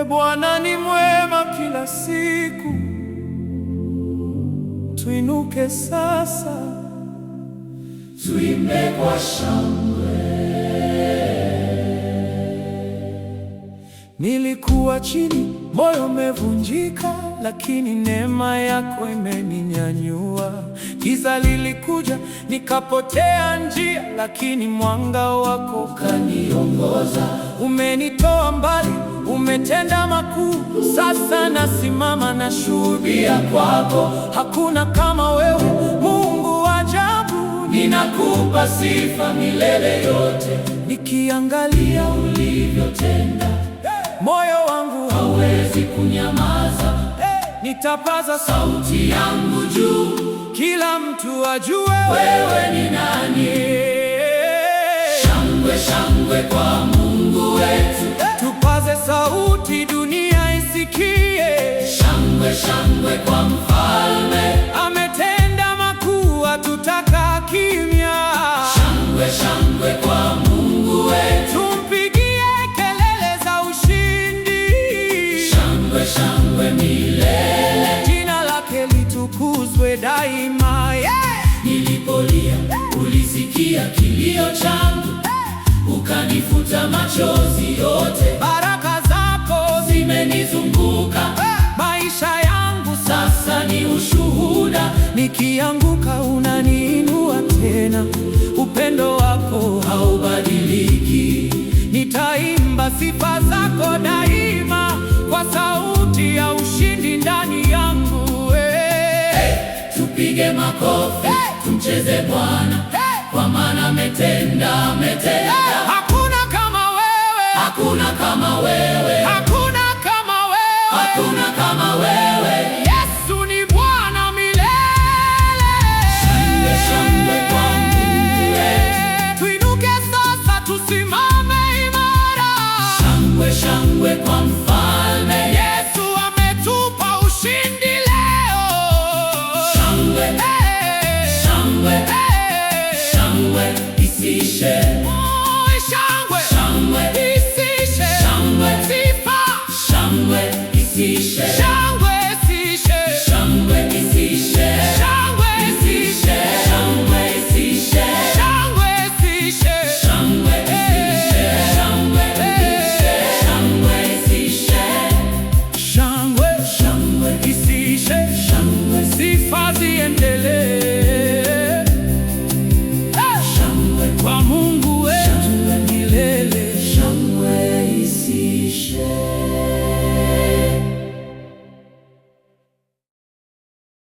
Bwana ni mwema kila siku, tuinuke sasa, tuimbe kwa shangwe. Nilikuwa chini, moyo umevunjika, lakini neema yako imeninyanyua. Giza lilikuja, nikapotea njia, lakini mwanga wako Kaniongoza, umenitoa mbali, umetenda makuu. Sasa nasimama na shuhudia kwako, hakuna kama wewe, Mungu wa ajabu. ninakupa sifa milele yote. Nikiangalia Ulivyotenda, moyo wangu hawezi kunyamaza. nitapaza Sauti yangu juu, kila mtu ajue wewe ni nani. Shangwe, shangwe kwa Mungu wetu. Tupaze sauti, dunia isikie. Shangwe, shangwe kwa Mfalme. Ametenda makuu, hatutakaa kimya. Shangwe, shangwe kwa Mungu wetu. Tumpigie kelele za ushindi. Shangwe, shangwe milele. Jina lake litukuzwe daima, Nilipolia, ulisikia kilio changu, ukanifuta machozi yote. Baraka zako Zimenizunguka, maisha yangu sasa ni ushuhuda. nikianguka unaniinua tena, upendo wako Haubadiliki, nitaimba sifa zako daima, kwa sauti ya ushindi ndani yangu. tupige makofi, tumcheze Bwana, kwa maana ametenda, ametenda. Hakuna kama wewe, Hakuna kama wewe.